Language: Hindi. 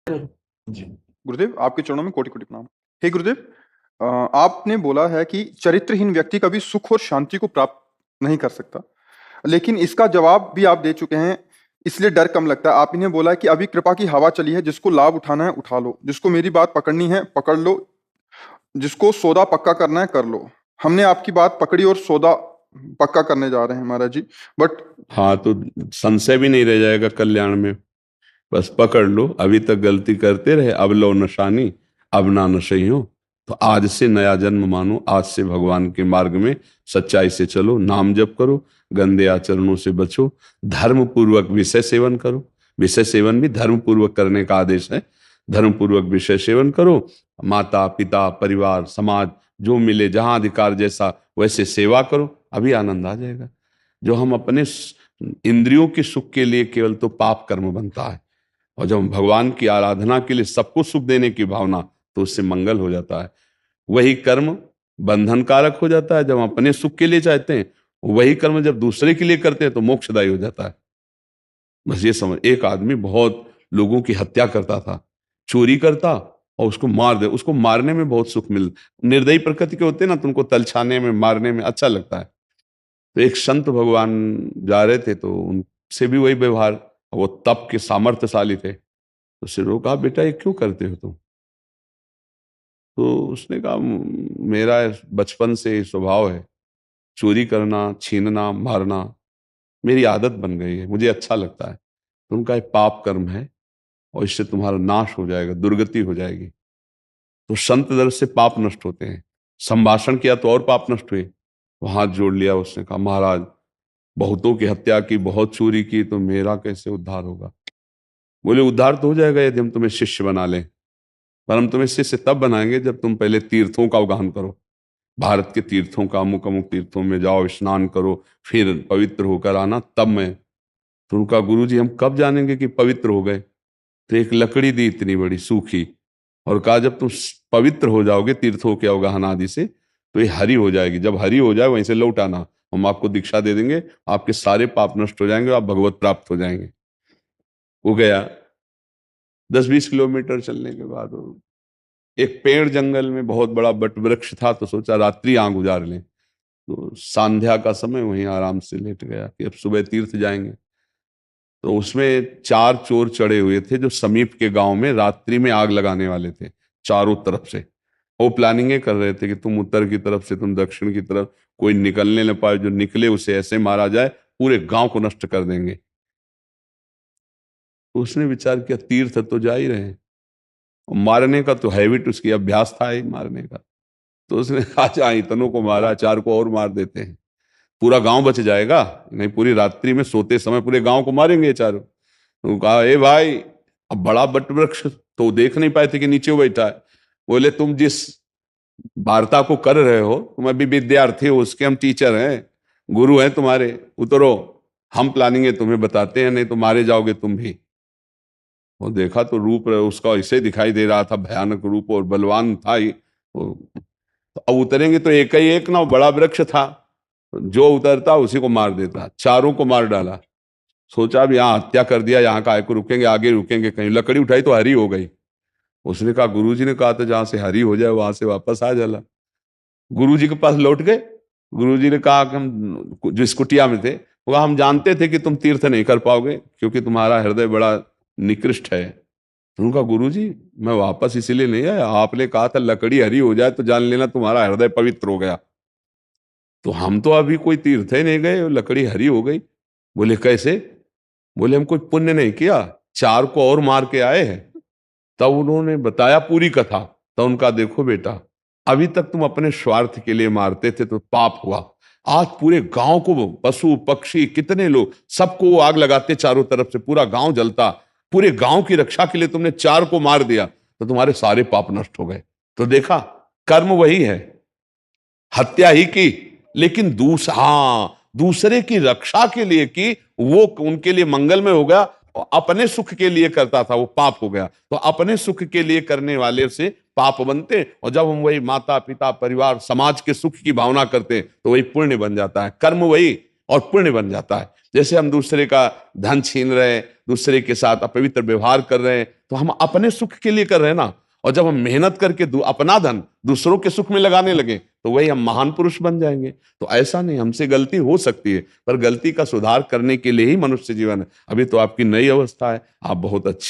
जी। गुरुदेव, आपके चरणों में कोटि कोटि प्रणाम। हे गुरुदेव, आपने बोला है कि चरित्रहीन व्यक्ति कभी सुख और शांति को प्राप्त नहीं कर सकता, लेकिन इसका जवाब भी आप दे चुके हैं, इसलिए डर कम लगता है। आप इन्हें बोला है कि अभी कृपा की हवा चली है, जिसको लाभ उठाना है उठा लो, जिसको मेरी बात पकड़नी है पकड़ लो, जिसको सौदा पक्का करना है कर लो। हमने आपकी बात पकड़ी और सौदा पक्का करने जा रहे हैं महाराज जी। बट हाँ, तो संशय भी नहीं रह जाएगा कल्याण में। बस पकड़ लो, अभी तक गलती करते रहे, अब लो नशानी, अब ना नशे हो। तो आज से नया जन्म मानो, आज से भगवान के मार्ग में सच्चाई से चलो, नाम जप करो, गंदे आचरणों से बचो, धर्म पूर्वक विषय सेवन करो। विषय सेवन भी धर्म पूर्वक करने का आदेश है। धर्म पूर्वक विषय सेवन करो, माता पिता परिवार समाज जो मिले, जहां अधिकार जैसा वैसे सेवा करो, अभी आनंद आ जाएगा। जो हम अपने इंद्रियों के सुख के लिए केवल तो पाप कर्म बनता है, और जब हम भगवान की आराधना के लिए सबको सुख देने की भावना, तो उससे मंगल हो जाता है। वही कर्म बंधन कारक हो जाता है जब हम अपने सुख के लिए चाहते हैं, वही कर्म जब दूसरे के लिए करते हैं तो मोक्षदायी हो जाता है। बस ये समझ, एक आदमी बहुत लोगों की हत्या करता था, चोरी करता और उसको मार दे, उसको मारने में बहुत सुख मिल, निर्दयी प्रकृति के होते हैं ना, तो उनको तलछाने में मारने में अच्छा लगता है। तो एक संत भगवान जा रहे थे, तो उनसे भी वही व्यवहार, वो तप के सामर्थ्यशाली थे। तो उससे रोका, बेटा ये क्यों करते हो तुम? तो उसने कहा, मेरा बचपन से ही स्वभाव है, चोरी करना छीनना मारना मेरी आदत बन गई है, मुझे अच्छा लगता है। तो उनका एक पाप कर्म है, और इससे तुम्हारा नाश हो जाएगा, दुर्गति हो जाएगी। तो संत दर से पाप नष्ट होते हैं। संभाषण किया तो और पाप नष्ट हुए। तो हाथ जोड़ लिया, उसने कहा, महाराज बहुतों की हत्या की, बहुत चोरी की, तो मेरा कैसे उद्धार होगा? बोले, उद्धार तो हो जाएगा यदि हम तुम्हें शिष्य बना लें, पर हम तुम्हें शिष्य तब बनाएंगे जब तुम पहले तीर्थों का अवगाहन करो। भारत के तीर्थों का, अमुक अमुक तीर्थों में जाओ, स्नान करो, फिर पवित्र होकर आना, तब मैं। तो उनका, गुरु जी हम कब जानेंगे कि पवित्र हो गए? तो एक लकड़ी दी इतनी बड़ी सूखी, और कहा, जब तुम पवित्र हो जाओगे तीर्थों के अवगाहन आदि से, तो ये हरी हो जाएगी। जब हरी हो जाए वहीं से लौट आना, हम आपको दीक्षा दे देंगे, आपके सारे पाप नष्ट हो जाएंगे, आप भगवत प्राप्त हो जाएंगे। वो गया, 10-20 किलोमीटर चलने के बाद एक पेड़ जंगल में बहुत बड़ा बट वृक्ष था, तो सोचा रात्रि यहाँ गुजार लें। तो संध्या का समय वहीं आराम से लेट गया कि अब सुबह तीर्थ जाएंगे। तो उसमें 4 चोर चढ़े हुए थे, जो समीप के गांव में रात्रि में आग लगाने वाले थे, चारों तरफ से। वो प्लानिंग कर रहे थे कि तुम उत्तर की तरफ से, तुम दक्षिण की तरफ, कोई निकलने न पाए, जो निकले उसे ऐसे मारा जाए, पूरे गांव को नष्ट कर देंगे। तो उसने विचार किया, तीर्थ तो जा ही रहे हैं, और मारने का तो हैबिट, उसकी अभ्यास था ही मारने का। तो उसने कहा, जहाँ इतनों को मारा, 4 को और मार देते हैं, पूरा गांव बच जाएगा। नहीं, पूरी रात्रि में सोते समय पूरे गांव को मारेंगे ये चारों। तो कहा, ए भाई, अब बड़ा बट वृक्ष तो देख नहीं पाए थे कि नीचे वो बैठा है। बोले, तुम जिस वार्ता को कर रहे हो, तुम अभी विद्यार्थी हो, उसके हम टीचर हैं, गुरु हैं तुम्हारे, उतरो, हम प्लानिंग तुम्हें बताते हैं, नहीं तो मारे जाओगे तुम भी। वो देखा तो रूप उसका ऐसे दिखाई दे रहा था, भयानक रूप, और बलवान था ही वो। तो अब उतरेंगे तो एक ही एक ना, वो बड़ा वृक्ष था, जो उतरता उसी को मार देता। चारों को मार डाला। सोचा अब यहाँ हत्या कर दिया, यहाँ का को रुकेंगे, आगे रुकेंगे कहीं? लकड़ी उठाई तो हरी हो गई। उसने कहा, गुरुजी ने कहा था जहां से हरी हो जाए वहां से वापस आ जाला। गुरुजी के पास लौट गए। गुरुजी ने कहा कि हम जो इस कुटिया में थे, वो कहा, हम जानते थे कि तुम तीर्थ नहीं कर पाओगे, क्योंकि तुम्हारा हृदय बड़ा निकृष्ट है। तो उनका, गुरुजी मैं वापस इसीलिए नहीं आया, आपने कहा था लकड़ी हरी हो जाए तो जान लेना तुम्हारा हृदय पवित्र हो गया। तो हम तो अभी कोई तीर्थ ही नहीं गए, लकड़ी हरी हो गई। बोले, कैसे? बोले, हम कोई पुण्य नहीं किया, 4 को और मार के आए हैं। तब उन्होंने बताया पूरी कथा। तो उनका, देखो बेटा, अभी तक तुम अपने स्वार्थ के लिए मारते थे तो पाप हुआ, आज पूरे गांव को, पशु पक्षी कितने लोग, सबको वो आग लगाते, चारों तरफ से पूरा गांव जलता, पूरे गांव की रक्षा के लिए तुमने 4 को मार दिया, तो तुम्हारे सारे पाप नष्ट हो गए। तो देखा, कर्म वही है, हत्या ही की, लेकिन दूसरे की रक्षा के लिए की, वो उनके लिए मंगलमय हो गया। अपने सुख के लिए करता था, वो पाप हो गया। तो अपने सुख के लिए करने वाले से पाप बनते, और जब हम वही माता पिता परिवार समाज के सुख की भावना करते, तो वही पुण्य बन जाता है। कर्म वही, और पुण्य बन जाता है। जैसे हम दूसरे का धन छीन रहे, दूसरे के साथ अपवित्र व्यवहार कर रहे हैं, तो हम अपने सुख के लिए कर रहे हैं ना। और जब हम मेहनत करके अपना धन दूसरों के सुख में लगाने लगे तो वही हम महान पुरुष बन जाएंगे। तो ऐसा नहीं, हमसे गलती हो सकती है, पर गलती का सुधार करने के लिए ही मनुष्य जीवन है। अभी तो आपकी नई अवस्था है, आप बहुत अच्छे